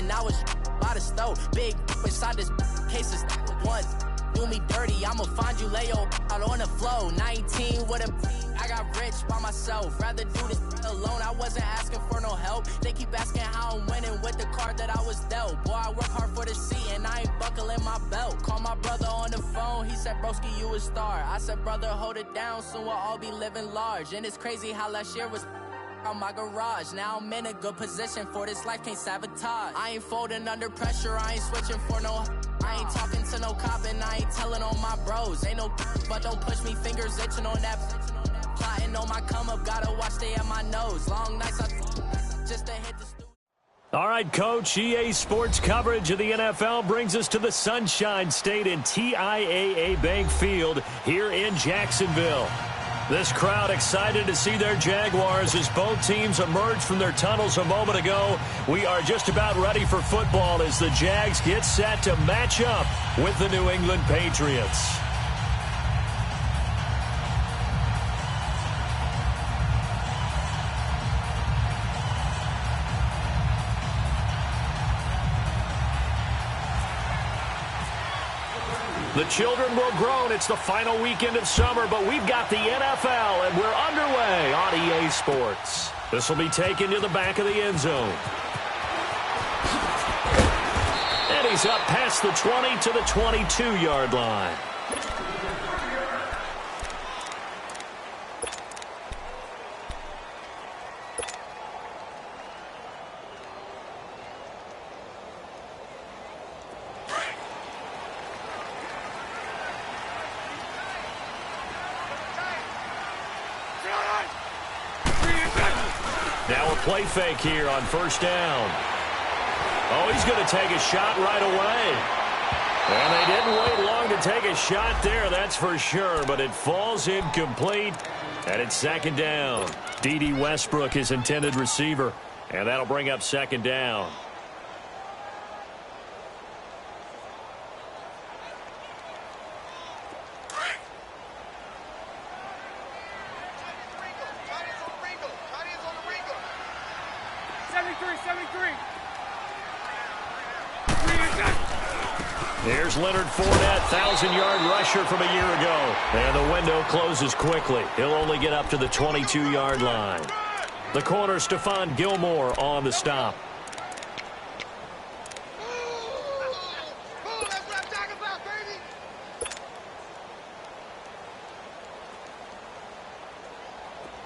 now it's by the stove. Big inside this cases once. Do me dirty, I'ma find you, lay your out on the floor. 19 with a I got rich by myself. Rather do this alone, I wasn't asking for no help. They keep asking how I'm winning with the card that I was dealt. Boy, I work hard for the seat and I ain't buckling my belt. Call my brother on the phone, he said, broski, you a star. I said, brother, hold it down, soon we'll all be living large. And it's crazy how last year was on my garage. Now I'm in a good position for this life, can't sabotage. I ain't folding under pressure, I ain't switching for no. I ain't talking to no cop and I ain't telling on my bros. Ain't no but don't push me, fingers itching on that. Plotting on my come up, gotta watch stay at my nose. Long nights I just to hit the studio. All right, Coach, EA Sports coverage of the NFL brings us to the Sunshine State in TIAA Bank Field here in Jacksonville. This crowd excited to see their Jaguars as both teams emerged from their tunnels a moment ago. We are just about ready for football as the Jags get set to match up with the New England Patriots. The children will groan. It's the final weekend of summer, but we've got the NFL, and we're underway on EA Sports. This will be taken to the back of the end zone. And he's up past the 20 to the 22-yard line. Now a play fake here on first down. Oh, he's going to take a shot right away. And they didn't wait long to take a shot there, that's for sure. But it falls incomplete, and it's second down. D.D. Westbrook is intended receiver, and that'll bring up second down. Here's Leonard Fournette, 1,000-yard rusher from a year ago. And the window closes quickly. He'll only get up to the 22-yard line. The corner, Stephon Gilmore, on the stop.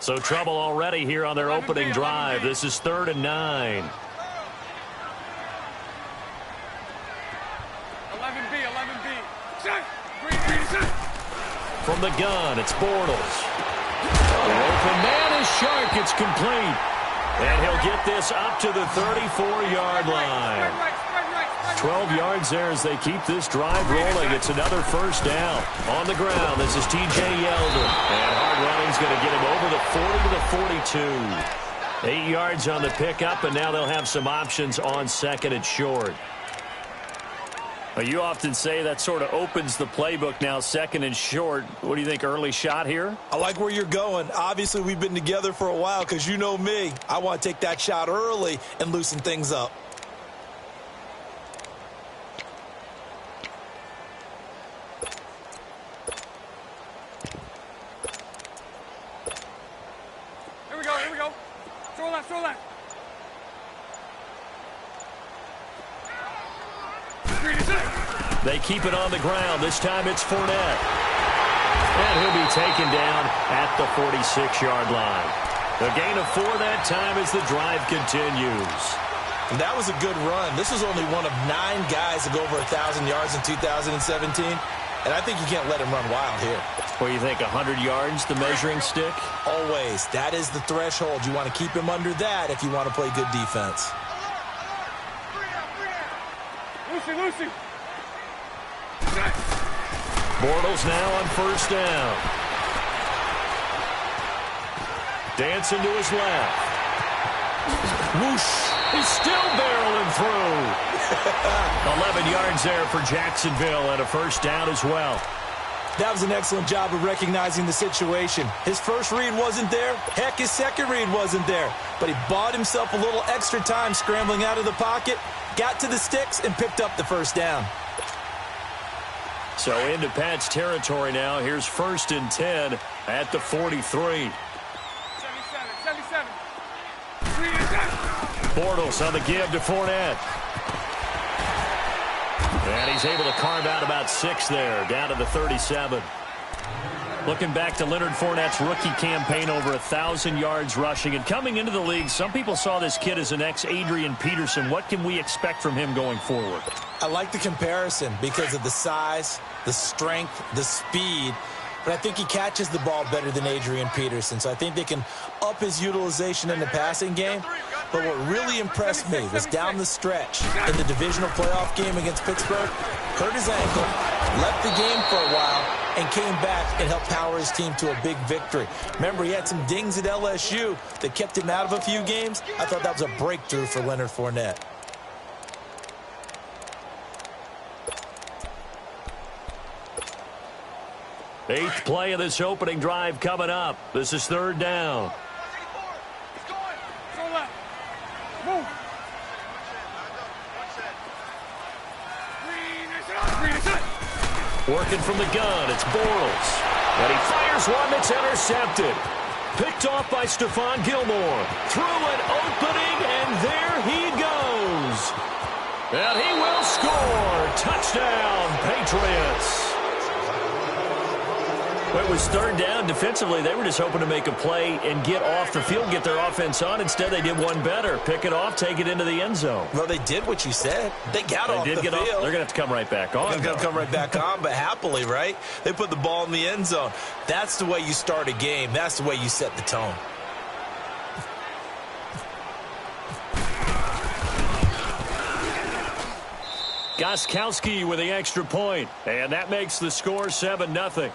So trouble already here on their opening drive. This is 3rd and 9. 11B. From the gun, it's Bortles. The open man is Shark. It's complete. And he'll get this up to the 34-yard line. 12 yards there as they keep this drive rolling. It's another first down. On the ground, this is T.J. Yeldon. And hard running's going to get him over the 40 to the 42. 8 yards on the pickup, and now they'll have some options on second and short. Well, you often say that sort of opens the playbook now, second and short. What do you think, early shot here? I like where you're going. Obviously, we've been together for a while because you know me. I want to take that shot early and loosen things up. Here we go. Throw left. They keep it on the ground. This time it's Fournette. And he'll be taken down at the 46-yard line. A gain of 4 that time as the drive continues. And that was a good run. This was only one of 9 guys to go over 1,000 yards in 2017. And I think you can't let him run wild here. What do you think, 100 yards, the measuring stick? Always. That is the threshold. You want to keep him under that if you want to play good defense. Lucy. Bortles now on first down. Dancing to his left. Whoosh. He's still barreling through. 11 yards there for Jacksonville and a first down as well. That was an excellent job of recognizing the situation. His first read wasn't there. Heck, his second read wasn't there. But he bought himself a little extra time scrambling out of the pocket, got to the sticks, and picked up the first down. So into Pat's territory now. Here's 1st and 10 at the 43. 77. Bortles on the give to Fournette. And he's able to carve out about 6 there, down to the 37. Looking back to Leonard Fournette's rookie campaign, over 1,000 yards rushing. And coming into the league, some people saw this kid as an ex-Adrian Peterson. What can we expect from him going forward? I like the comparison because of the size, the strength, the speed. But I think he catches the ball better than Adrian Peterson. So I think they can up his utilization in the passing game. But what really impressed me was down the stretch in the divisional playoff game against Pittsburgh. Hurt his ankle, left the game for a while, and came back and helped power his team to a big victory. Remember, he had some dings at LSU that kept him out of a few games. I thought that was a breakthrough for Leonard Fournette. Eighth play of this opening drive coming up. This is 3rd down. Move. Working from the gun, it's Bortles. And he fires one that's intercepted. Picked off by Stephon Gilmore. Through an opening, and there he goes. And he will score. Touchdown, Patriots. Well, it was 3rd down. Defensively, they were just hoping to make a play and get off the field, get their offense on. Instead, they did one better. Pick it off, take it into the end zone. Well, they did what you said. They got off the field. They're going to have to come right back on. They're going to come right back on, but happily, right? They put the ball in the end zone. That's the way you start a game. That's the way you set the tone. Gostkowski with the extra point, and that makes the score 7-0.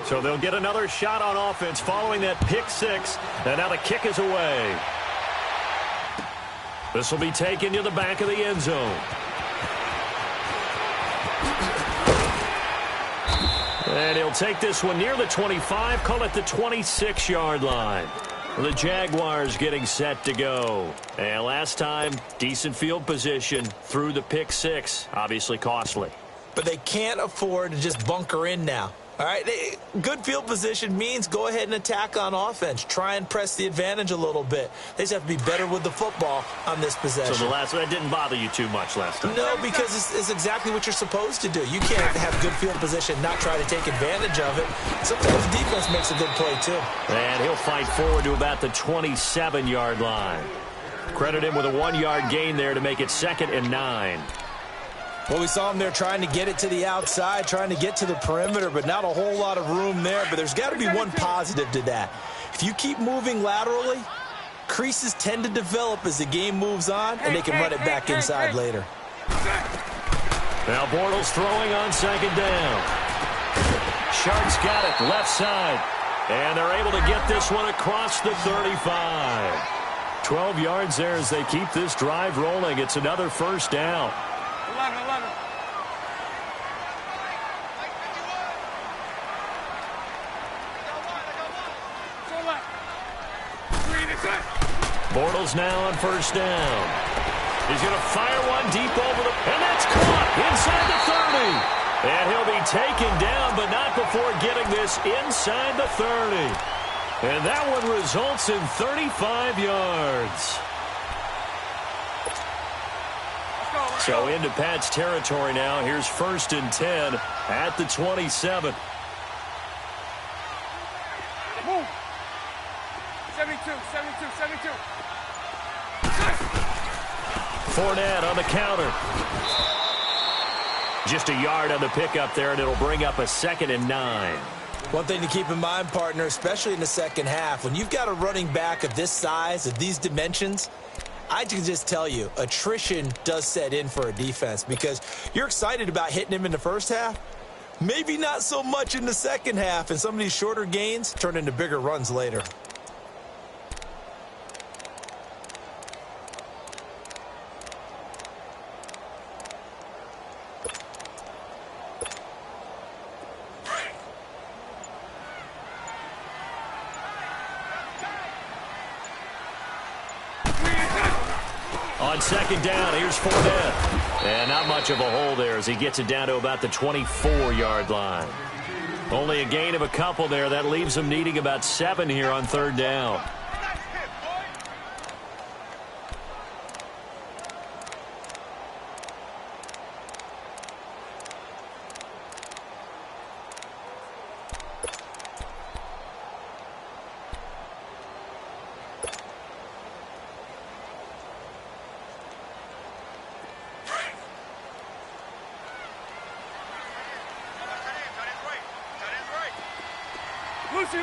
So they'll get another shot on offense following that pick 6. And now the kick is away. This will be taken to the back of the end zone. And he'll take this one near the 25, call it the 26-yard line. The Jaguars getting set to go. And last time, decent field position through the pick 6. Obviously costly. But they can't afford to just bunker in now. All right, good field position means go ahead and attack on offense. Try and press the advantage a little bit. They just have to be better with the football on this possession. So the last one, that didn't bother you too much last time? No, because it's exactly what you're supposed to do. You can't have good field position, not try to take advantage of it. Sometimes defense makes a good play, too. And he'll fight forward to about the 27-yard line. Credit him with a 1-yard gain there to make it 2nd and 9. Well, we saw him there trying to get it to the outside, trying to get to the perimeter, but not a whole lot of room there. But there's got to be one positive to that. If you keep moving laterally, creases tend to develop as the game moves on, and they can run it back inside later. Now Bortles throwing on 2nd down. Sharks got it left side, and they're able to get this one across the 35. 12 yards there as they keep this drive rolling. It's another 1st down. 11. Bortles now on 1st down. He's going to fire one deep over the... And that's caught inside the 30. And he'll be taken down, but not before getting this inside the 30. And that one results in 35 yards. So into Pat's territory now. Here's 1st and 10 at the 27. Move. 72. Fournette on the counter. Just a yard on the pickup there, and it'll bring up a 2nd and 9. One thing to keep in mind, partner, especially in the second half, when you've got a running back of this size, of these dimensions, I can just tell you, attrition does set in for a defense because you're excited about hitting him in the first half, Maybe not so much in the second half, and some of these shorter gains turn into bigger runs later. On second down, here's Fournette. And not much of a hole there as he gets it down to about the 24-yard line. Only a gain of a couple there. That leaves him needing about 7 here on third down.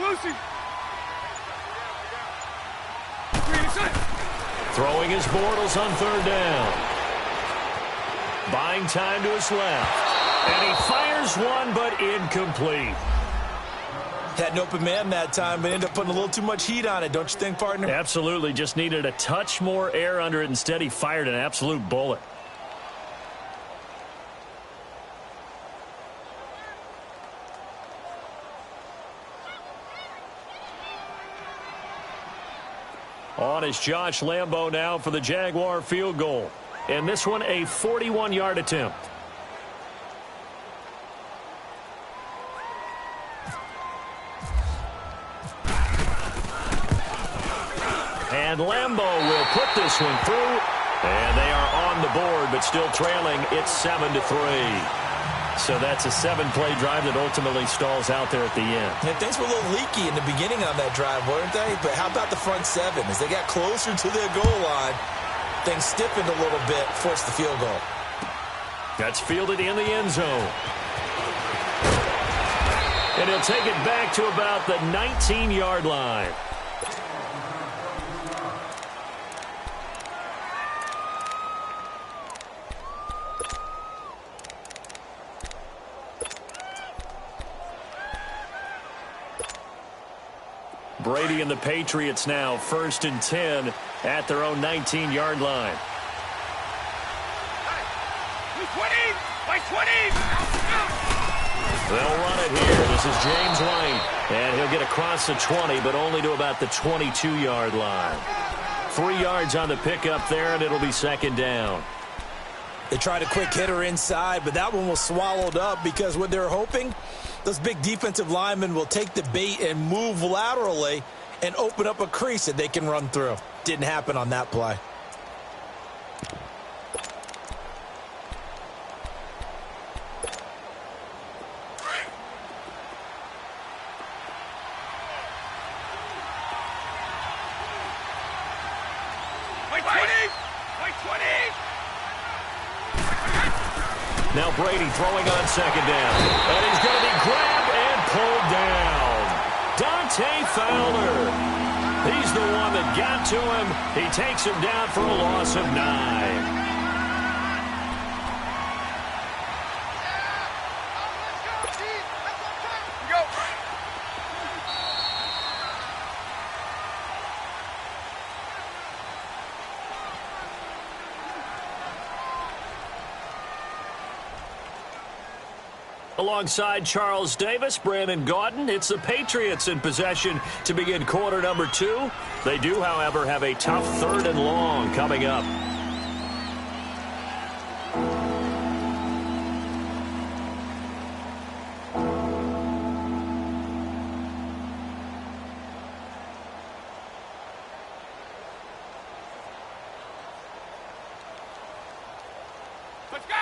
Lucy. Throwing his Bortles on third down. Buying time to his left. And he fires one, but incomplete. Had an open man that time, but ended up putting a little too much heat on it, don't you think, partner? Absolutely. Just needed a touch more air under it. Instead, he fired an absolute bullet. On is Josh Lambo now for the Jaguar field goal. And this one a 41-yard attempt. And Lambo will put this one through. And they are on the board, but still trailing. It's 7-3. So that's a 7-play drive that ultimately stalls out there at the end. And things were a little leaky in the beginning on that drive, weren't they? But how about the front seven? As they got closer to their goal line, things stiffened a little bit, forced the field goal. That's fielded in the end zone. And he'll take it back to about the 19-yard line. Brady and the Patriots now 1st and 10 at their own 19-yard line. By 20! They'll run it here. This is James White. And he'll get across the 20, but only to about the 22-yard line. 3 yards on the pickup there, and it'll be second down. They tried a quick hitter inside, but that one was swallowed up because what they're hoping, those big defensive linemen will take the bait and move laterally and open up a crease that they can run through. Didn't happen on that play. Now Brady throwing on second down. And he's going to be grabbed and pulled down. Dante Fowler. He's the one that got to him. He takes him down for a loss of 9. Alongside Charles Davis, Brandon Gaudin, it's the Patriots in possession to begin quarter number 2. They do, however, have a tough 3rd and long coming up. Let's go!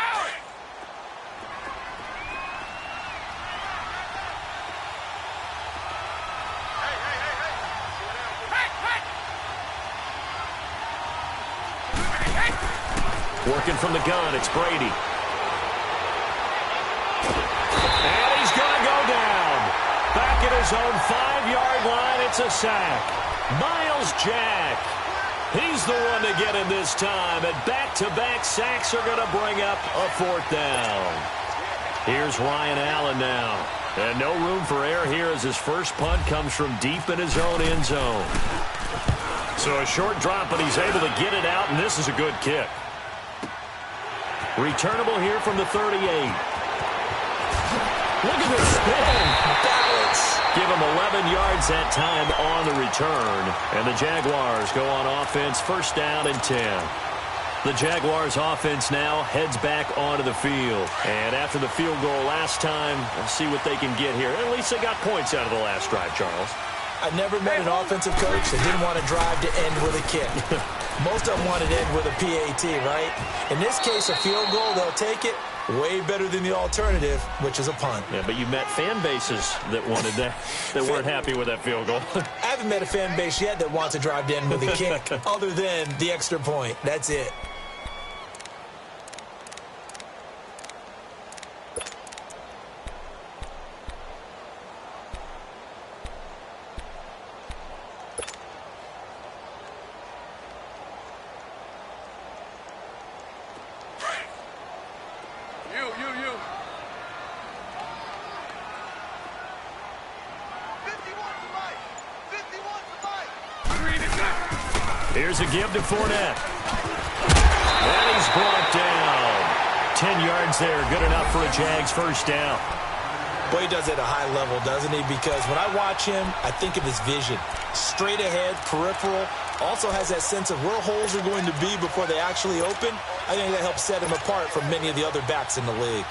Working from the gun, it's Brady. And he's going to go down. Back at his own 5-yard line, it's a sack. Miles Jack. He's the one to get him this time. And back-to-back sacks are going to bring up a 4th down. Here's Ryan Allen now. And no room for error here as his first punt comes from deep in his own end zone. So a short drop, but he's able to get it out, and this is a good kick. Returnable here from the 38. Look at this spin. Balance. Give him 11 yards that time on the return. And the Jaguars go on offense, first down and 10. The Jaguars offense now heads back onto the field. And after the field goal last time, we'll see what they can get here. At least they got points out of the last drive, Charles. I never met an offensive coach that didn't want to drive to end with a kick. Most of them wanted to end with a PAT, right? In this case, a field goal, they'll take it. Way better than the alternative, which is a punt. Yeah, but you met fan bases that wanted that, that weren't happy with that field goal. I haven't met a fan base yet that wants to drive to end with a kick other than the extra point. That's it. Here's a give to Fournette. And he's brought down. 10 yards there. Good enough for a Jags first down. Boy, he does it at a high level, doesn't he? Because when I watch him, I think of his vision. Straight ahead, peripheral. Also has that sense of where holes are going to be before they actually open. I think that helps set him apart from many of the other backs in the league.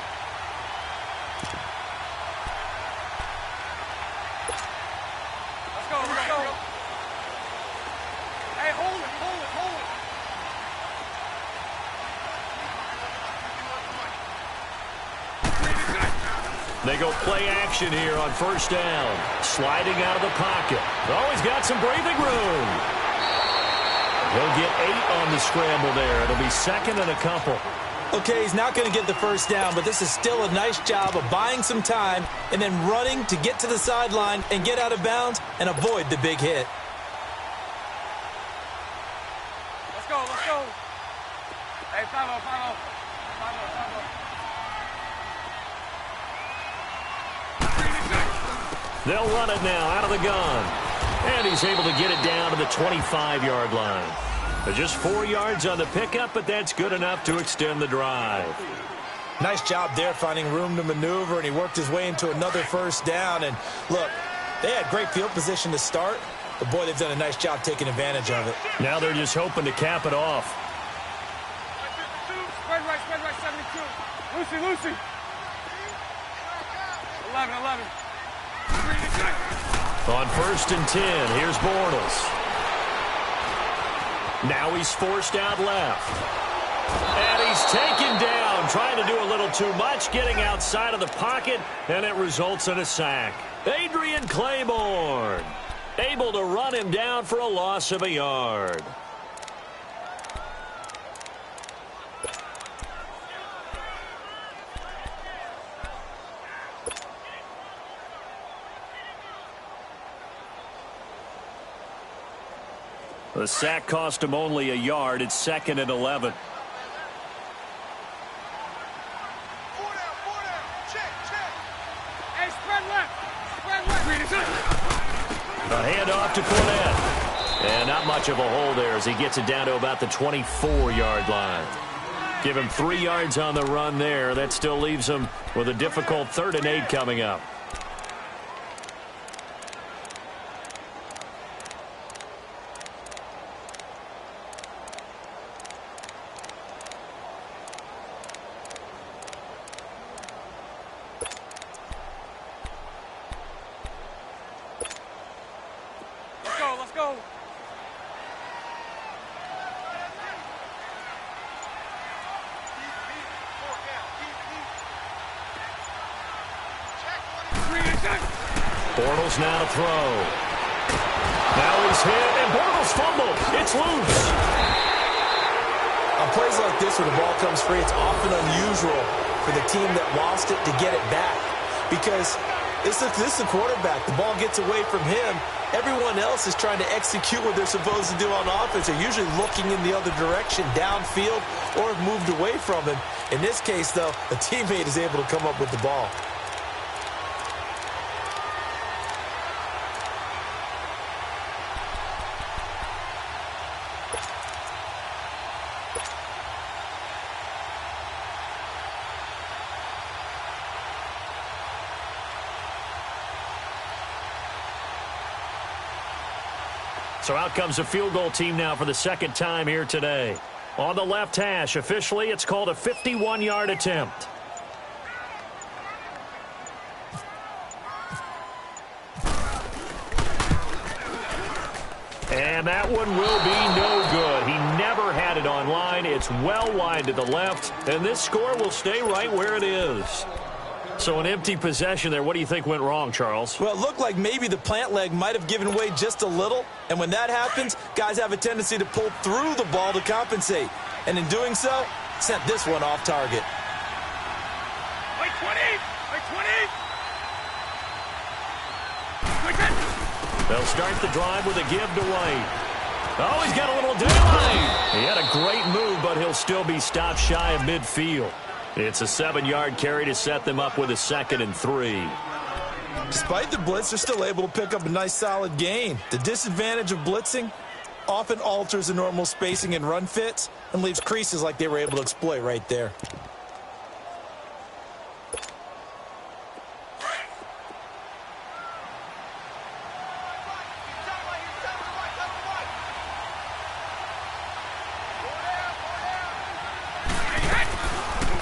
They go play action here on first down. Sliding out of the pocket. Oh, he's got some breathing room. He'll get 8 on the scramble there. It'll be second and a couple. Okay, he's not going to get the first down, but this is still a nice job of buying some time and then running to get to the sideline and get out of bounds and avoid the big hit. Let's go, let's go. Hey, 5-0, 5-0. 5-0, 5-0. They'll run it now out of the gun. And he's able to get it down to the 25-yard line. Just 4 yards on the pickup, but that's good enough to extend the drive. Nice job there finding room to maneuver, and he worked his way into another first down. And look, they had great field position to start, but boy, they've done a nice job taking advantage of it. Now they're just hoping to cap it off. Spread right, 72. Lucy. 11. On first and 10, here's Bortles. Now he's forced out left. And he's taken down, trying to do a little too much, getting outside of the pocket, and it results in a sack. Adrian Claiborne able to run him down for a loss of a yard. The sack cost him only a yard. It's second and 11. Hey, spread left. A handoff to Fournette. And not much of a hole there as he gets it down to about the 24-yard line. Give him 3 yards on the run there. That still leaves him with a difficult 3rd and 8 coming up. Let's go. Bortles now to throw. Now he's hit, and Bortles fumbled. It's loose. On plays like this where the ball comes free, it's often unusual for the team that lost it to get it back. Because This is the quarterback. The ball gets away from him. Everyone else is trying to execute what they're supposed to do on offense. They're usually looking in the other direction, downfield, or have moved away from him. In this case, though, a teammate is able to come up with the ball. So out comes a field goal team now for the second time here today. On the left hash, officially, it's called a 51-yard attempt. And that one will be no good. He never had it on line. It's well wide to the left, and this score will stay right where it is. So an empty possession there. What do you think went wrong, Charles? Well, it looked like maybe the plant leg might have given way just a little. And when that happens, guys have a tendency to pull through the ball to compensate. And in doing so, sent this one off target. Wait 20! Wait 20! They'll start the drive with a give to White. Oh, he's got a little daylight. He had a great move, but he'll still be stopped shy of midfield. It's a 7-yard carry to set them up with a 2nd and 3. Despite the blitz, they're still able to pick up a nice solid gain. The disadvantage of blitzing often alters the normal spacing and run fits and leaves creases like they were able to exploit right there.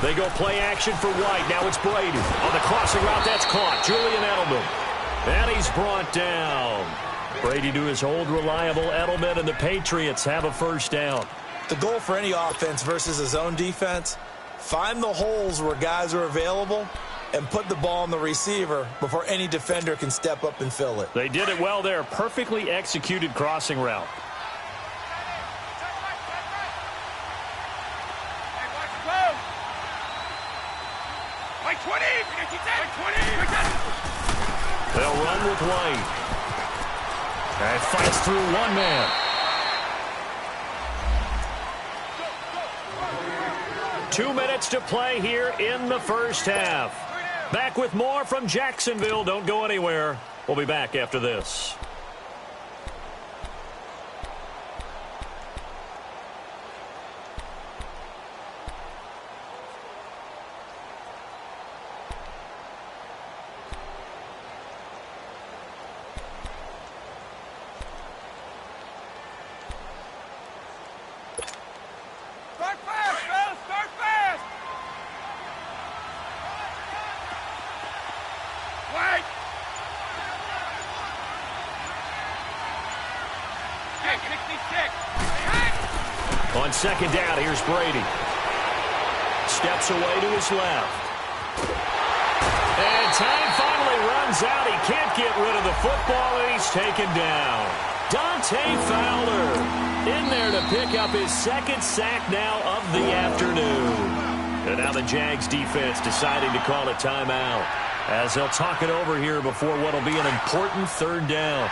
They go play action for White. Now it's Brady. On the crossing route, that's caught. Julian Edelman. And he's brought down. Brady to his old reliable Edelman, and the Patriots have a first down. The goal for any offense versus a zone defense, find the holes where guys are available and put the ball on the receiver before any defender can step up and fill it. They did it well there. Perfectly executed crossing route. They'll run with White. And fights through one man. 2 minutes to play here in the first half. Back with more from Jacksonville. Don't go anywhere. We'll be back after this. On second down, here's Brady. Steps away to his left. And time finally runs out. He can't get rid of the football, and he's taken down. Dante Fowler in there to pick up his 2nd sack now of the afternoon. And now the Jags defense deciding to call a timeout as they'll talk it over here before what will be an important 3rd down.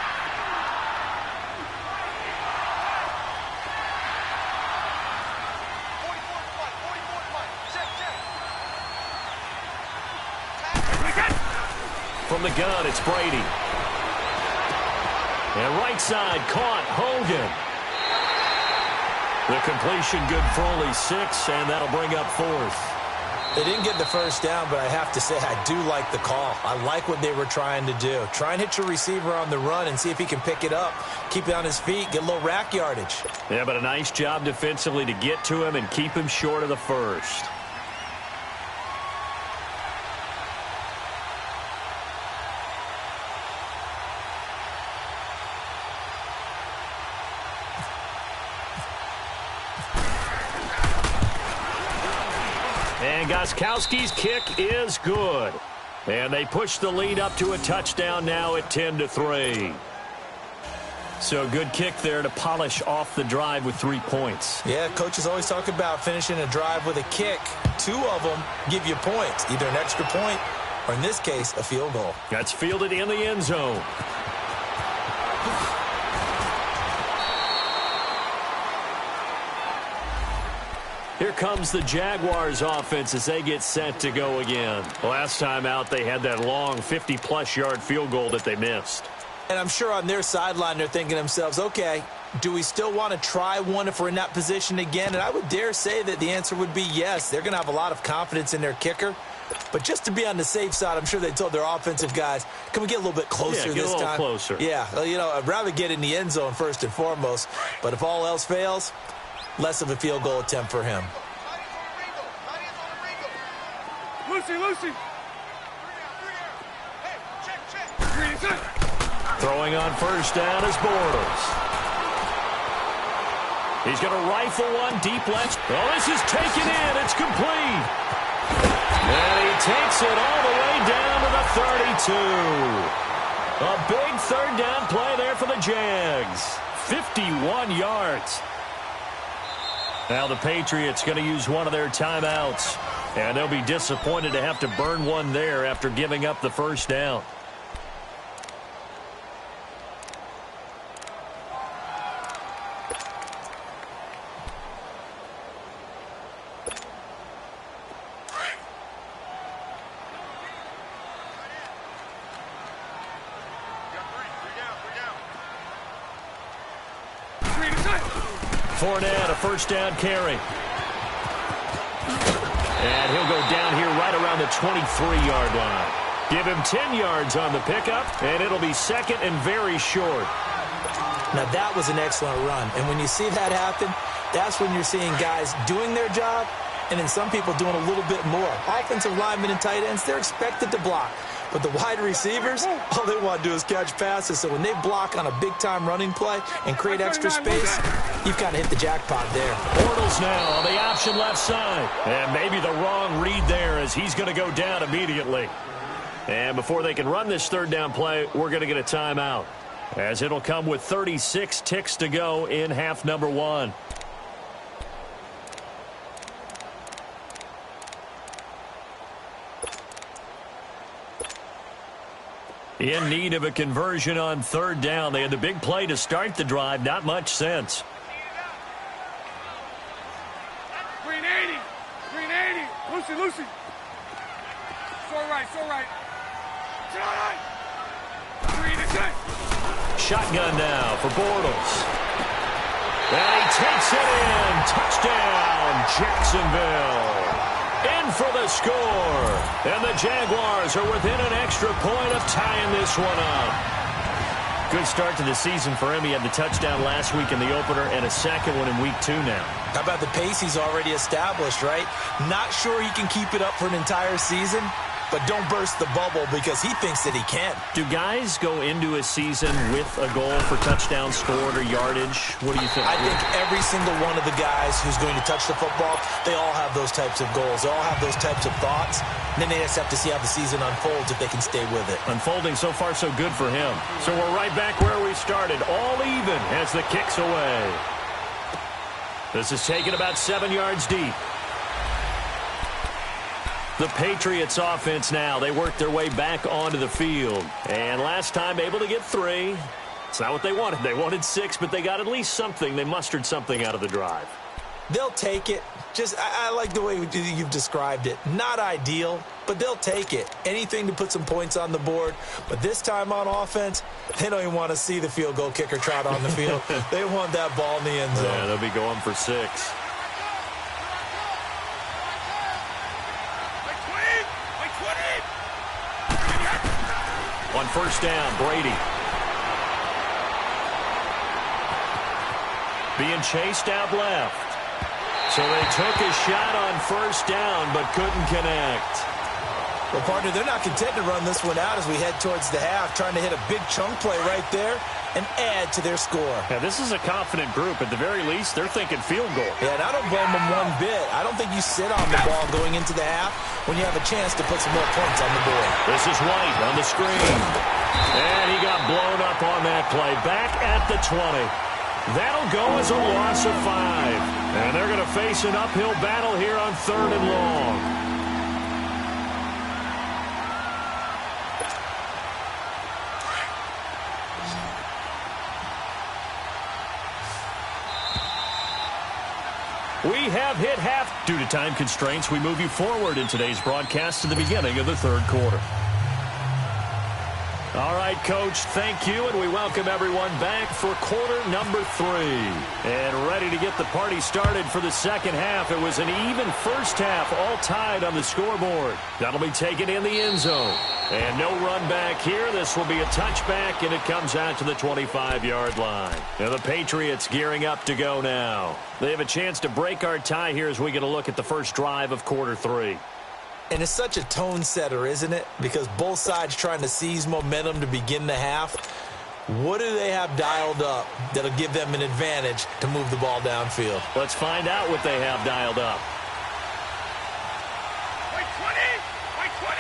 From the gun, it's Brady. And right side, caught Hogan. The completion good for only 6, and that'll bring up 4th. They didn't get the first down, but I have to say I do like the call. I like what they were trying to do. Try and hit your receiver on the run and see if he can pick it up. Keep it on his feet, get a little rack yardage. Yeah, but a nice job defensively to get to him and keep him short of the first. And Gostkowski's kick is good. And they push the lead up to a touchdown now at 10-3. So good kick there to polish off the drive with 3 points. Yeah, coaches always talk about finishing a drive with a kick. 2 of them give you points, either an extra point or in this case, a field goal. That's fielded in the end zone. Here comes the Jaguars offense as they get set to go again. Last time out, they had that long 50-plus yard field goal that they missed. And I'm sure on their sideline they're thinking to themselves, okay, do we still want to try one if we're in that position again? And I would dare say that the answer would be yes. They're going to have a lot of confidence in their kicker. But just to be on the safe side, I'm sure they told their offensive guys, can we get a little bit closer this time? Get a little closer. Yeah, well, you know, I'd rather get in the end zone first and foremost. But if all else fails, less of a field goal attempt for him. Lucy. Throwing on first down is Bortles. He's going to rifle one deep left. Oh, this is taken in. It's complete. And he takes it all the way down to the 32. A big third down play there for the Jags. 51 yards. Now the Patriots going to use one of their timeouts. And they'll be disappointed to have to burn one there after giving up the first down. Fournette, a first down carry. And he'll go down here right around the 23-yard line. Give him 10 yards on the pickup, and it'll be second and very short. Now, that was an excellent run. And when you see that happen, that's when you're seeing guys doing their job and then some people doing a little bit more. Offensive linemen and tight ends, they're expected to block. But the wide receivers, all they want to do is catch passes. So when they block on a big-time running play and create extra space, you've kind of hit the jackpot there. Bortles now on the option left side. And maybe the wrong read there as he's going to go down immediately. And before they can run this third down play, we're going to get a timeout, as it'll come with 36 ticks to go in half number one. In need of a conversion on third down. They had the big play to start the drive. Not much sense. 380. Lucy. So right. Shotgun now for Bortles. And he takes it in. Touchdown, Jacksonville. In for the score. And the Jaguars are within an extra point of tying this one up. Good start to the season for him. He had the touchdown last week in the opener and a second one in week 2 now. How about the pace he's already established, right? Not sure he can keep it up for an entire season, but don't burst the bubble because he thinks that he can. Do guys go into a season with a goal for touchdowns scored or yardage? What do you think? I think every single one of the guys who's going to touch the football, they all have those types of goals. They all have those types of thoughts. And then they just have to see how the season unfolds if they can stay with it. Unfolding so far so good for him. So we're right back where we started. All even as the kick's away. This is taken about 7 yards deep. The Patriots offense now, they work their way back onto the field. And last time able to get 3. It's not what they wanted. They wanted 6, but they got at least something. They mustered something out of the drive. They'll take it. I like the way you've described it. Not ideal, but they'll take it. Anything to put some points on the board. But this time on offense, they don't even want to see the field goal kicker trot on the field. They want that ball in the end zone. Yeah, they'll be going for 6. On first down, Brady. Being chased out left. So they took a shot on first down, but couldn't connect. Well, partner, they're not content to run this one out as we head towards the half, trying to hit a big chunk play right there and add to their score. Yeah, this is a confident group. At the very least, they're thinking field goal. Yeah, and I don't blame them one bit. I don't think you sit on the ball going into the half when you have a chance to put some more points on the board. This is White on the screen. And he got blown up on that play. Back at the 20. That'll go as a loss of 5. And they're going to face an uphill battle here on 3rd and long. We have hit half. Due to time constraints, we move you forward in today's broadcast to the beginning of the third quarter. All right, Coach, thank you, and we welcome everyone back for quarter number 3. And ready to get the party started for the second half. It was an even first half, all tied on the scoreboard. That'll be taken in the end zone. And no run back here. This will be a touchback, and it comes out to the 25-yard line. Now the Patriots gearing up to go now. They have a chance to break our tie here as we get a look at the first drive of quarter 3. And it's such a tone setter, isn't it? Because both sides trying to seize momentum to begin the half. What do they have dialed up that'll give them an advantage to move the ball downfield? Let's find out what they have dialed up. Wait 20! Wait 20!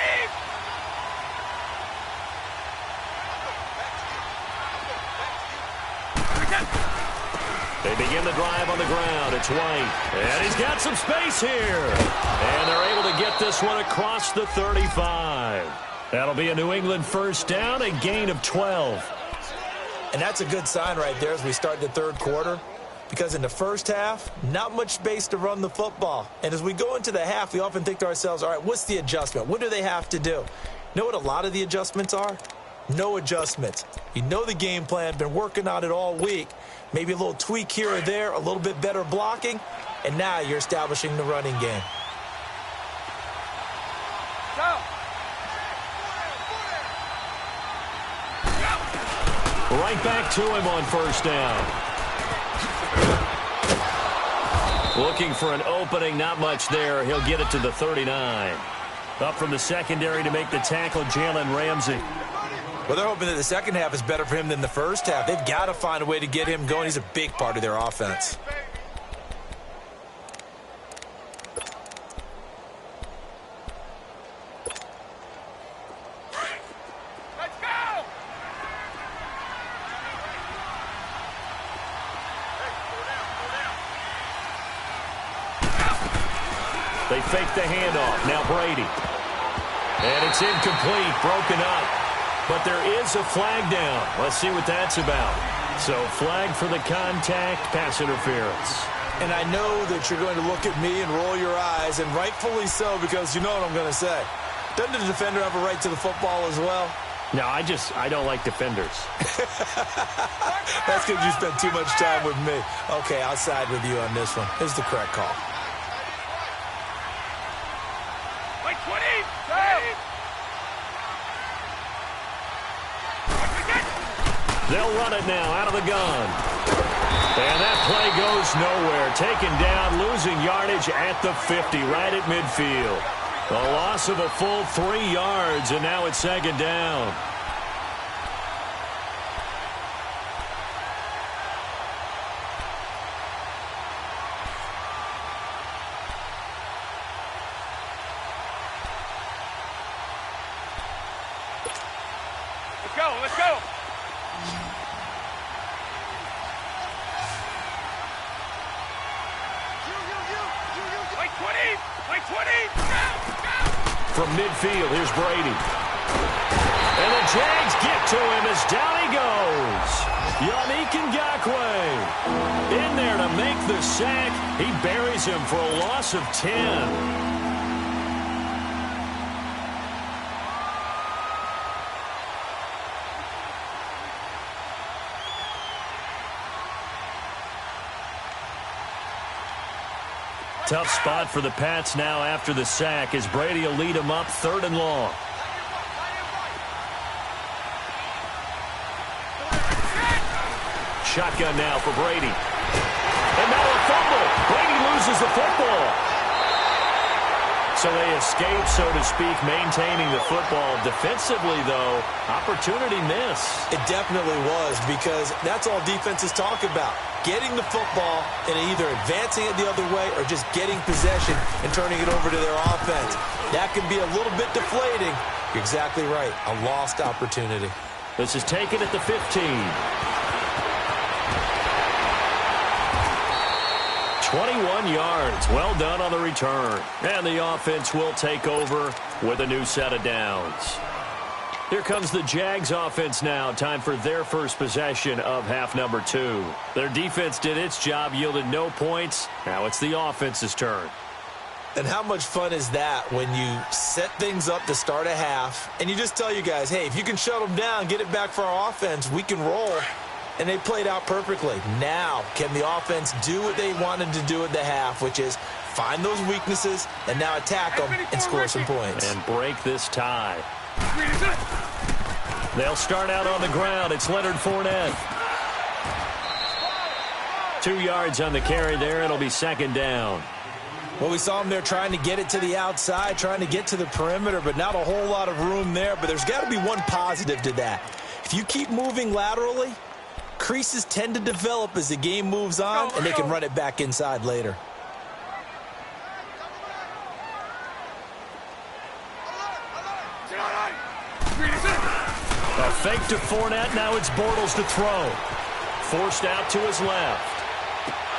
They begin the drive on the ground. It's White. And he's got some space here. And they're able to get this one across the 35. That'll be a New England first down, a gain of 12. And that's a good sign right there as we start the third quarter. Because in the first half, not much space to run the football. And as we go into the half, we often think to ourselves, all right, what's the adjustment? What do they have to do? You know what a lot of the adjustments are? No adjustments. You know the game plan, been working on it all week. Maybe a little tweak here or there, a little bit better blocking, and now you're establishing the running game. Go! Right back to him on first down. Looking for an opening, not much there. He'll get it to the 39. Up from the secondary to make the tackle, Jalen Ramsey. Well, they're hoping that the second half is better for him than the first half. They've got to find a way to get him going. He's a big part of their offense. Let's go! They fake the handoff. Now Brady. And it's incomplete, broken up. But there is a flag down. Let's see what that's about. So flag for the contact, pass interference. And I know that you're going to look at me and roll your eyes, and rightfully so, because you know what I'm going to say. Doesn't the defender have a right to the football as well? No, I don't like defenders. That's because you spend too much time with me. Okay, I'll side with you on this one. It's the correct call. Wait 20! Go! They'll run it now out of the gun. And that play goes nowhere. Taken down, losing yardage at the 50, right at midfield. A loss of a full 3 yards, and now it's second down. Let's go, let's go! Wait 20! Wait 20! Go! Go! From midfield, here's Brady. And the Jags get to him as down he goes. Yannick Ngakoue in there to make the sack. He buries him for a loss of 10. Tough spot for the Pats now after the sack as Brady will lead them up 3rd and long. Shotgun now for Brady. And now a fumble. Brady loses the football. So they escape, so to speak, maintaining the football. Defensively, though, opportunity miss. It definitely was, because that's all defenses talk about. Getting the football and either advancing it the other way or just getting possession and turning it over to their offense. That can be a little bit deflating. You're exactly right. A lost opportunity. This is taken at the 15. 21 yards. Well done on the return. And the offense will take over with a new set of downs. Here comes the Jags offense now. Time for their first possession of half number 2. Their defense did its job, yielded no points. Now it's the offense's turn. And how much fun is that when you set things up to start a half and you just tell you guys, hey, if you can shut them down, get it back for our offense, we can roll. And they played out perfectly. Now, can the offense do what they wanted to do at the half, which is find those weaknesses and now attack them and score some points. And break this tie. They'll start out on the ground. It's Leonard Fournette. 2 yards on the carry there. It'll be second down. Well, we saw him there trying to get it to the outside, trying to get to the perimeter, but not a whole lot of room there. But there's got to be one positive to that. If you keep moving laterally, creases tend to develop as the game moves on, and they can run it back inside later. A fake to Fournette. Now it's Bortles to throw. Forced out to his left.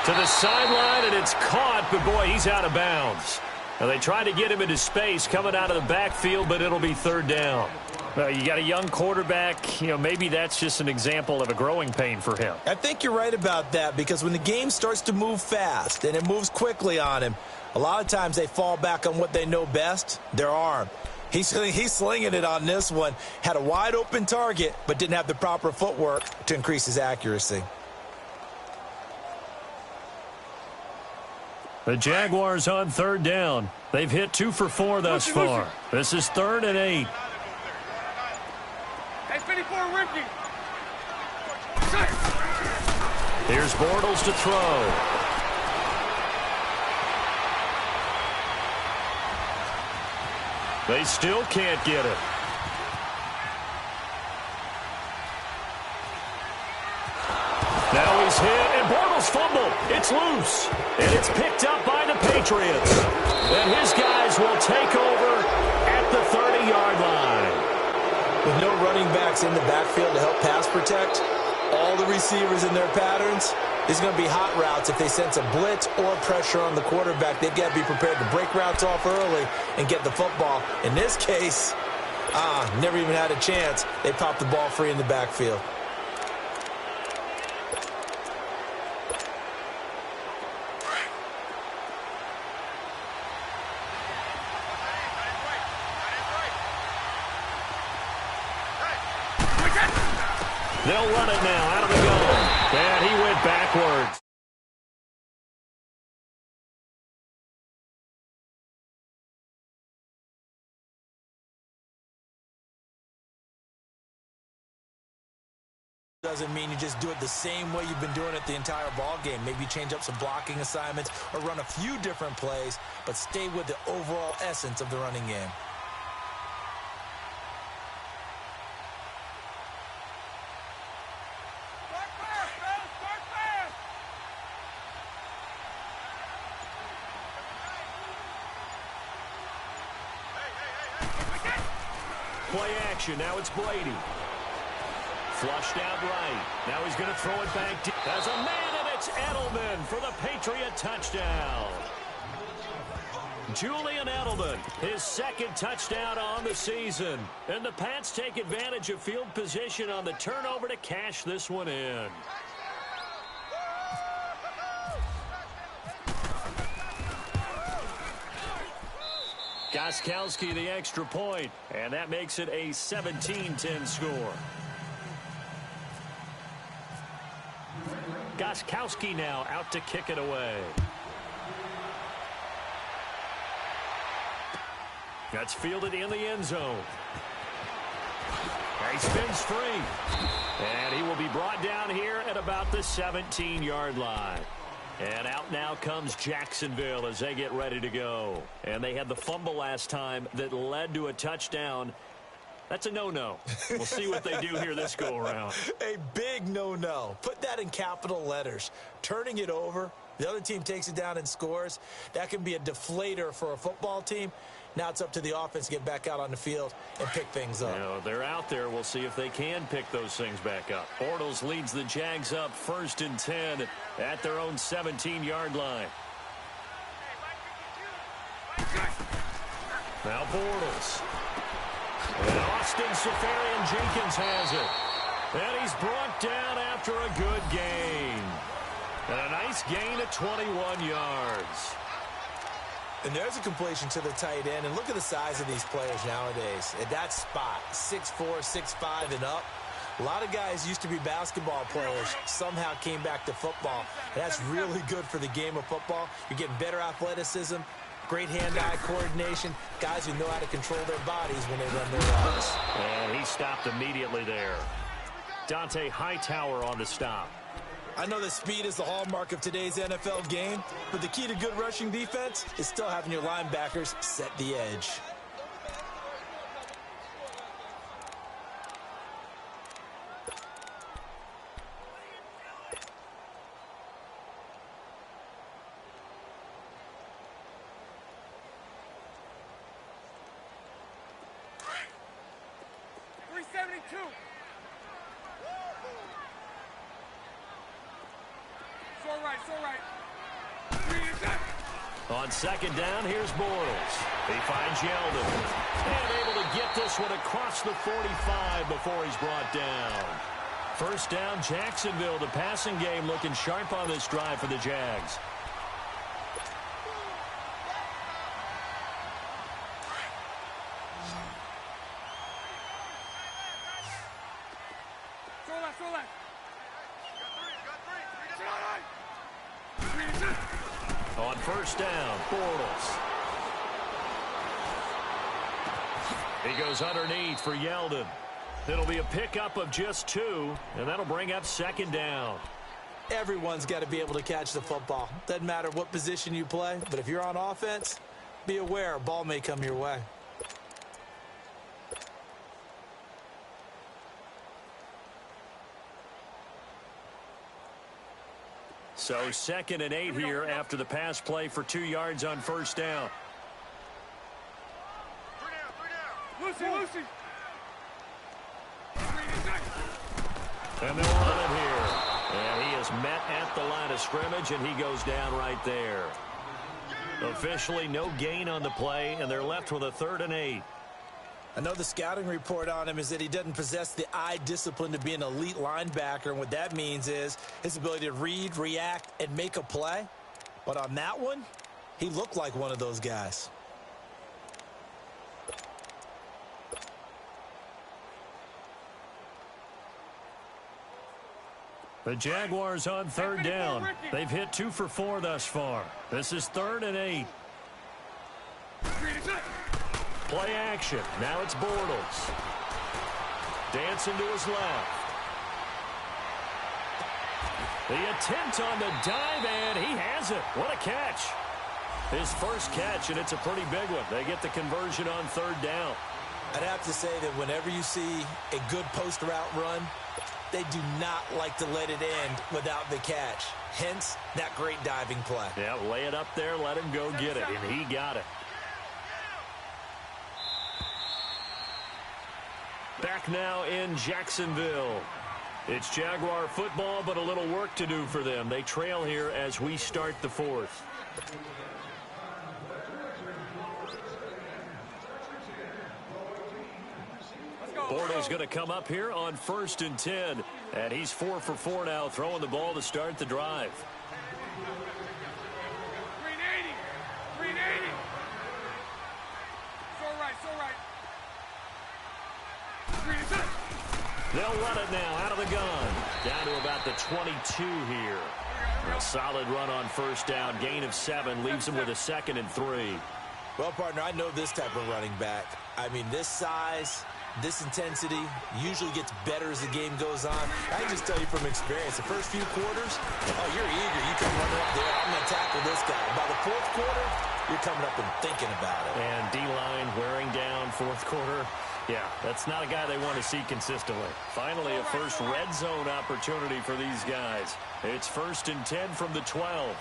To the sideline, and it's caught, but boy, he's out of bounds. Now they tried to get him into space coming out of the backfield, but it'll be third down. You got a young quarterback. Maybe that's just an example of a growing pain for him. I think you're right about that, because when the game starts to move fast and it moves quickly on him, a lot of times they fall back on what they know best, their arm. He's slinging it on this one. Had a wide open target, but didn't have the proper footwork to increase his accuracy. The Jaguars on third down. They've hit 2 for 4 thus far. This is 3rd and 8. Hey, 54, Ricky. Here's Bortles to throw. They still can't get it. Now he's hit, and Bortles fumbled. It's loose, and it's picked up by the Patriots. And his guys will take over at the 30-yard line. With no running backs in the backfield to help pass protect, all the receivers in their patterns, these are going to be hot routes. If they sense a blitz or pressure on the quarterback, they've got to be prepared to break routes off early and get the football. In this case, never even had a chance. They popped the ball free in the backfield. They'll run it now out of the gun. And he went backwards. Doesn't mean you just do it the same way you've been doing it the entire ball game. Maybe change up some blocking assignments or run a few different plays, but stay with the overall essence of the running game. Play action. Now it's Brady. Flushed out right. Now he's going to throw it back deep. There's a man, and it's Edelman for the Patriot touchdown. Julian Edelman, his 2nd touchdown on the season. And the Pats take advantage of field position on the turnover to cash this one in. Gostkowski the extra point, and that makes it a 17-10 score. Gostkowski now out to kick it away. That's fielded in the end zone. He spins free, and he will be brought down here at about the 17-yard line. And out now comes Jacksonville as they get ready to go. And they had the fumble last time that led to a touchdown. That's a no-no. We'll see what they do here this go-around. A big no-no. Put that in capital letters. Turning it over, the other team takes it down and scores. That can be a deflator for a football team. Now it's up to the offense to get back out on the field and pick things up. They're out there. We'll see if they can pick those things back up. Bortles leads the Jags up 1st and 10 at their own 17-yard line. Now Bortles. And Austin Safarian-Jenkins has it. And he's brought down after a good gain. And a nice gain at 21 yards. And there's a completion to the tight end. And look at the size of these players nowadays. At that spot, 6'4", 6'5", and up. A lot of guys used to be basketball players, somehow came back to football. And that's really good for the game of football. You're getting better athleticism, great hand-eye coordination, guys who know how to control their bodies when they run their routes. And he stopped immediately there. Dante Hightower on the stop. I know that speed is the hallmark of today's NFL game, but the key to good rushing defense is still having your linebackers set the edge. On second down, here's Bortles. He finds Yeldon. And able to get this one across the 45 before he's brought down. First down, Jacksonville. The passing game looking sharp on this drive for the Jags. On first down, Bortles. He goes underneath for Yeldon. It'll be a pickup of just 2, and that'll bring up second down. Everyone's got to be able to catch the football. Doesn't matter what position you play, but if you're on offense, be aware a ball may come your way. So 2nd and 8 here after the pass play for 2 yards on first down. Lucy. And they'll run it here. And he is met at the line of scrimmage, and he goes down right there. Officially no gain on the play, and they're left with a 3rd and 8. I know the scouting report on him is that he doesn't possess the eye discipline to be an elite linebacker, and what that means is his ability to read, react, and make a play. But on that one, he looked like one of those guys. The Jaguars on 3rd down. They've hit 2 for 4 thus far. This is 3rd and 8. Play action. Now it's Bortles. Dancing to his left. The attempt on the dive, and he has it. What a catch. His first catch, and it's a pretty big one. They get the conversion on 3rd down. I'd have to say that whenever you see a good post route run, they do not like to let it end without the catch. Hence, that great diving play. Yeah, lay it up there, let him go get it, and he got it. Back now in Jacksonville. It's Jaguar football, but a little work to do for them. They trail here as we start the 4th. Bortles going to come up here on 1st and 10. And he's 4 for 4 now, throwing the ball to start the drive. 380. So right. They'll run it now out of the gun. Down to about the 22 here. A solid run on first down. Gain of 7 leaves him with a 2nd and 3. Well, partner, I know this type of running back. I mean, this size, this intensity usually gets better as the game goes on. I can just tell you from experience, the first few quarters, oh, you're eager. You come running up there. I'm going to tackle this guy. By the 4th quarter, you're coming up and thinking about it. And D-line wearing down 4th quarter. Yeah, that's not a guy they want to see consistently. Finally, a first red zone opportunity for these guys. It's 1st and 10 from the 12.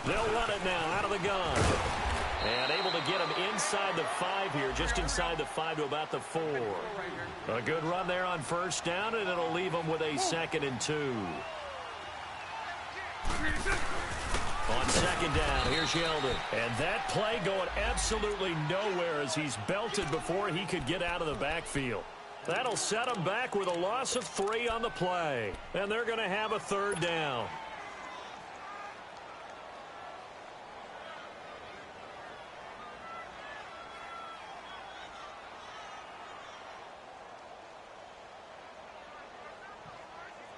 They'll run it now out of the gun. And able to get him inside the 5 here, just inside the 5 to about the 4. A good run there on first down, and it'll leave him with a 2nd and 2. On second down, here's Yeldon. And that play going absolutely nowhere as he's belted before he could get out of the backfield. That'll set him back with a loss of 3 on the play. And they're going to have a third down.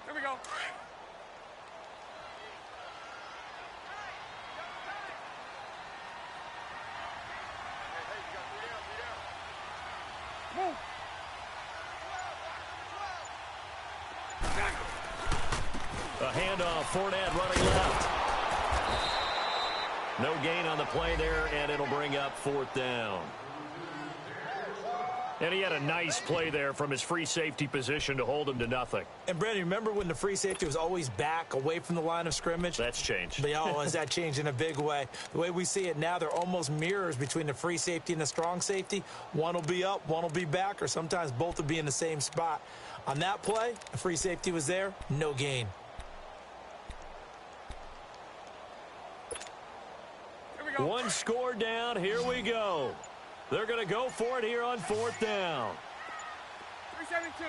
Here we go. Move. A handoff, Fournette running left. No gain on the play there, and it'll bring up 4th down. And he had a nice play there from his free safety position to hold him to nothing. And, Brandon, remember when the free safety was always back away from the line of scrimmage? That's changed. But, has that changed in a big way? The way we see it now, they're almost mirrors between the free safety and the strong safety. One will be up, one will be back, or sometimes both will be in the same spot. On that play, the free safety was there, no gain. Here we go. One score down, here we go. They're going to go for it here on 4th down. 372.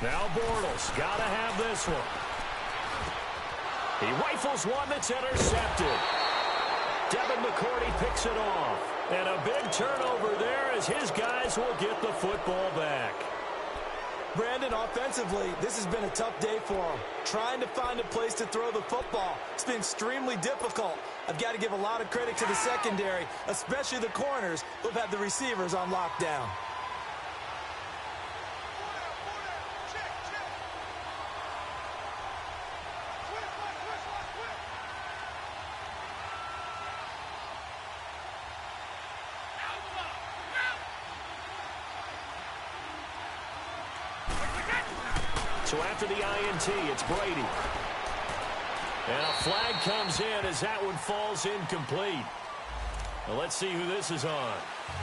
Now Bortles, got to have this one. He rifles one that's intercepted. Devin McCourty picks it off. And a big turnover there as his guys will get the football back. Brandon, offensively, this has been a tough day for him. Trying to find a place to throw the football. It's been extremely difficult. I've got to give a lot of credit to the secondary, especially the corners who've had the receivers on lockdown. So after the INT, it's Brady. And a flag comes in as that one falls incomplete. Well, let's see who this is on.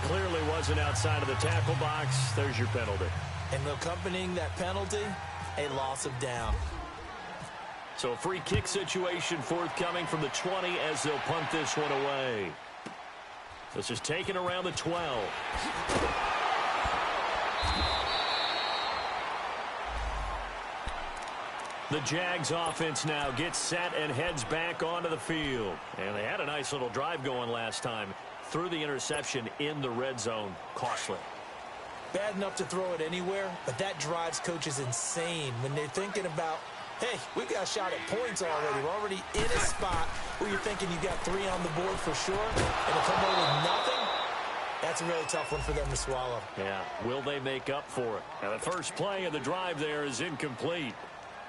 Clearly wasn't outside of the tackle box. There's your penalty. And accompanying that penalty, a loss of down. So a free kick situation forthcoming from the 20 as they'll punt this one away. This is taken around the 12. The Jags offense now gets set and heads back onto the field. And they had a nice little drive going last time. Threw the interception in the red zone. Costly. Bad enough to throw it anywhere, but that drives coaches insane when they're thinking about, hey, we've got a shot at points already. We're already in a spot where you're thinking you got 3 on the board for sure. And to come away with nothing, that's a really tough one for them to swallow. Yeah, will they make up for it? Now the first play of the drive there is incomplete.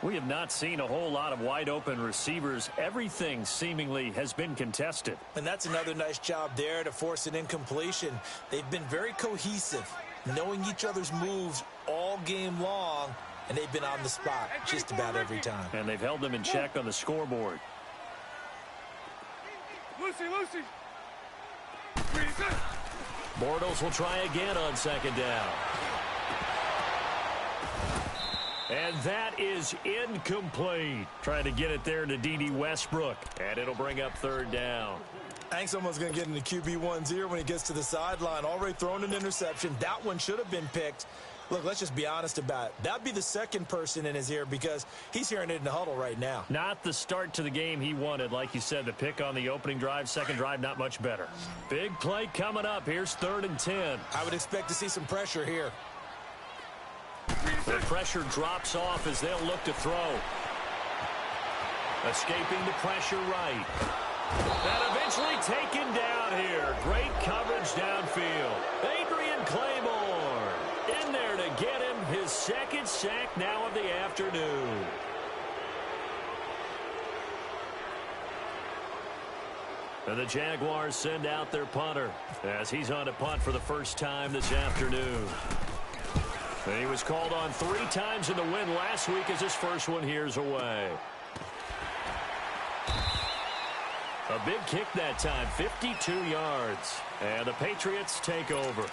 We have not seen a whole lot of wide-open receivers. Everything seemingly has been contested. And that's another nice job there to force an incompletion. They've been very cohesive, knowing each other's moves all game long, and they've been on the spot just about every time. And they've held them in check on the scoreboard. Lucy. Bortles will try again on second down. And that is incomplete. Trying to get it there to D.D. Westbrook. And it'll bring up third down. I think someone's going to get into QB1's ear when he gets to the sideline. Already thrown an interception. That one should have been picked. Look, let's just be honest about it. That'd be the second person in his ear because he's hearing it in the huddle right now. Not the start to the game he wanted. Like you said, the pick on the opening drive, second drive, not much better. Big play coming up. Here's 3rd and 10. I would expect to see some pressure here. The pressure drops off as they'll look to throw. Escaping the pressure right. And eventually taken down here. Great coverage downfield. Adrian Claymore in there to get him his second sack now of the afternoon. And the Jaguars send out their punter as he's on to punt for the first time this afternoon. And he was called on 3 times in the win last week as his first one here's away. A big kick that time, 52 yards. And the Patriots take over.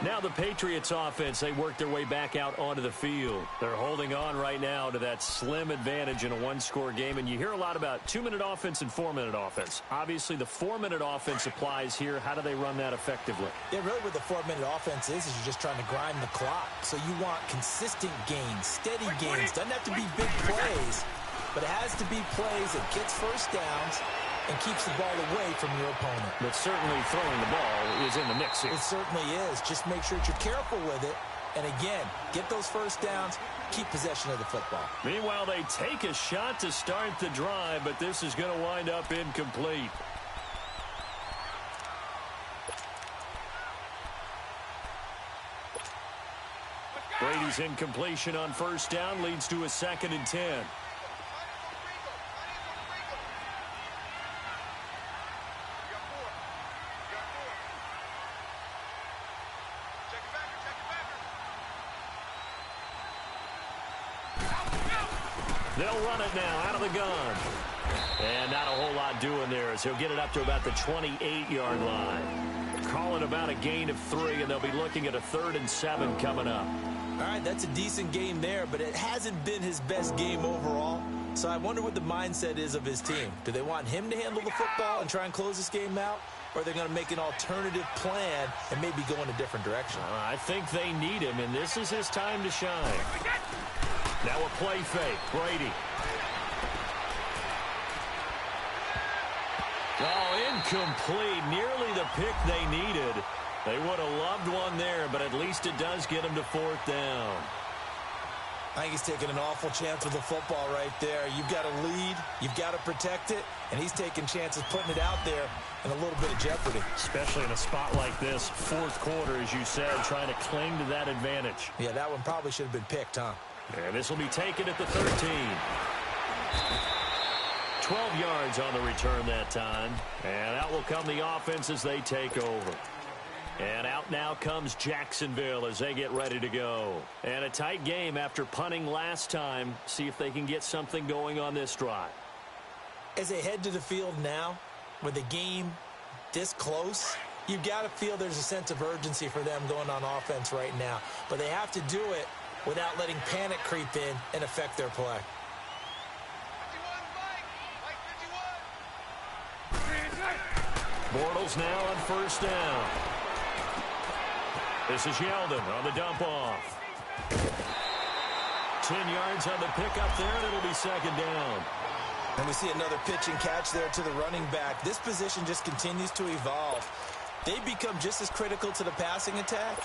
Now the Patriots offense, they work their way back out onto the field. They're holding on right now to that slim advantage in a one-score game. And you hear a lot about 2-minute offense and 4-minute offense. Obviously, the 4-minute offense applies here. How do they run that effectively? Yeah, really what the 4-minute offense is you're just trying to grind the clock. So you want consistent gains, steady gains. Doesn't have to be big plays, but it has to be plays that gets first downs and keeps the ball away from your opponent. But certainly throwing the ball is in the mix here. It certainly is. Just make sure that you're careful with it. And again, get those first downs, keep possession of the football. Meanwhile, they take a shot to start the drive, but this is going to wind up incomplete. Brady's incompletion on first down leads to a 2nd and 10. They'll run it now out of the gun. And not a whole lot doing there as he'll get it up to about the 28-yard line. Call it about a gain of 3, and they'll be looking at a 3rd and 7 coming up. All right, that's a decent game there, but it hasn't been his best game overall. So I wonder what the mindset is of his team. Do they want him to handle the football and try and close this game out? Or are they going to make an alternative plan and maybe go in a different direction? I think they need him, and this is his time to shine. Now a play fake. Brady. Oh, incomplete. Nearly the pick they needed. They would have loved one there, but at least it does get him to 4th down. I think he's taking an awful chance with the football right there. You've got to lead, you've got to protect it, and he's taking chances putting it out there in a little bit of jeopardy. Especially in a spot like this, 4th quarter, as you said, trying to cling to that advantage. Yeah, that one probably should have been picked, huh? And this will be taken at the 13. 12 yards on the return that time. And out will come the offense as they take over. And out now comes Jacksonville as they get ready to go. And a tight game after punting last time. See if they can get something going on this drive. As they head to the field now, with the game this close, you've got to feel there's a sense of urgency for them going on offense right now. But they have to do it without letting panic creep in and affect their play. Bortles now on first down. This is Yeldon on the dump off. 10 yards on the pickup there, and it'll be 2nd down. And we see another pitch and catch there to the running back. This position just continues to evolve. They become just as critical to the passing attack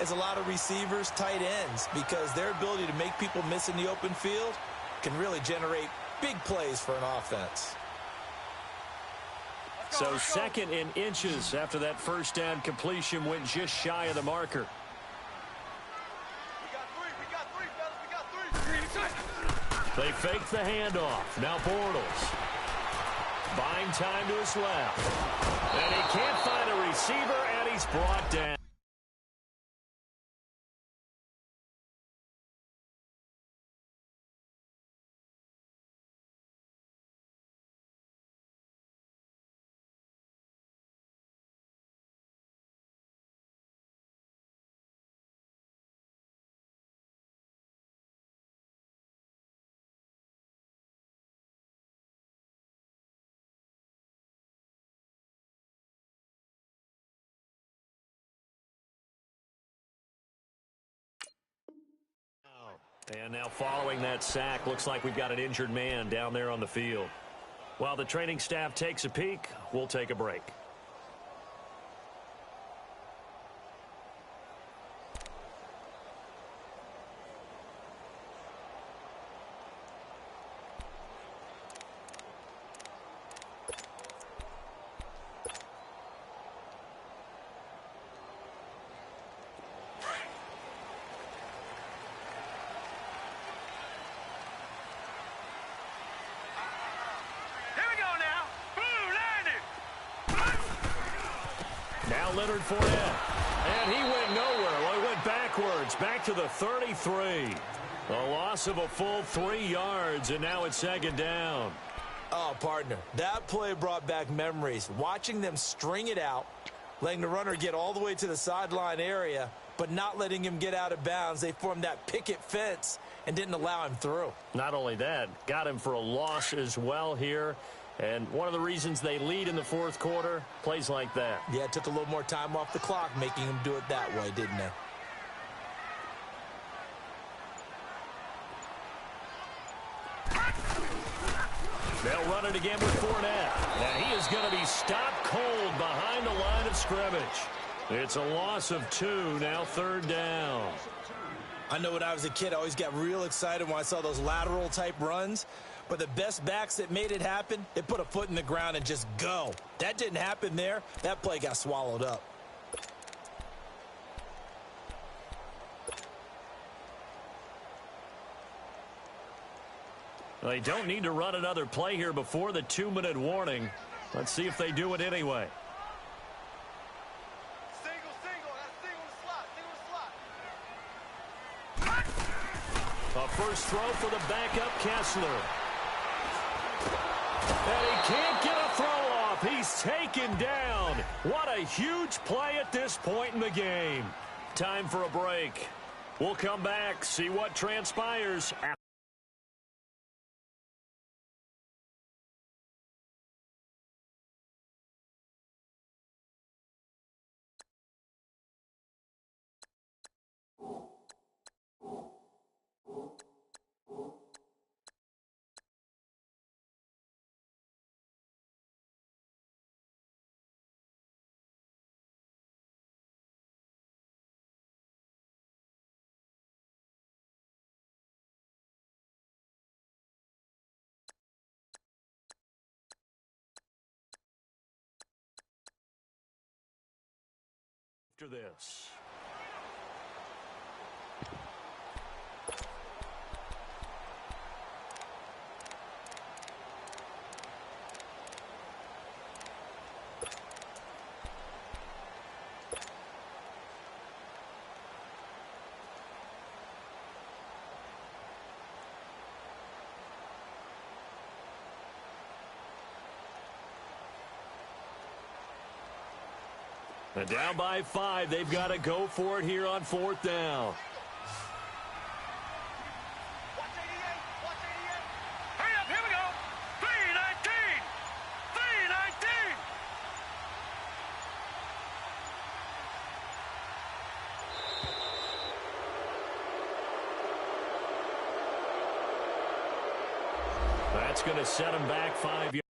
as a lot of receivers, tight ends, because their ability to make people miss in the open field can really generate big plays for an offense. So 2nd in inches after that first down completion went just shy of the marker. We got 3, fellas. They fake the handoff. Now Bortles. Buying time to his left. And he can't find a receiver, and he's brought down. And now following that sack, looks like we've got an injured man down there on the field. While the training staff takes a peek, we'll take a break. Now Leonard Fournette. And he went nowhere. Well, he went backwards, back to the 33. A loss of a full 3 yards, and now it's 2nd down. Oh, partner, that play brought back memories. Watching them string it out, letting the runner get all the way to the sideline area, but not letting him get out of bounds. They formed that picket fence and didn't allow him through. Not only that, got him for a loss as well here. And one of the reasons they lead in the fourth quarter, plays like that. Yeah, it took a little more time off the clock, making him do it that way, didn't it? They'll run it again with Fournette. And he is going to be stopped cold behind the line of scrimmage. It's a loss of 2, now third down. I know when I was a kid, I always got real excited when I saw those lateral-type runs. But the best backs that made it happen, they put a foot in the ground and just go. That didn't happen there. That play got swallowed up. They don't need to run another play here before the 2-minute warning. Let's see if they do it anyway. Single, that's single slot. A first throw for the backup Kessler. And he can't get a throw off. He's taken down. What a huge play at this point in the game. Time for a break. We'll come back, see what transpires. After this. And down by 5, they've got to go for it here on fourth down. Watch 88. Hurry up, here we go. 319. 319. That's going to set him back 5 yards.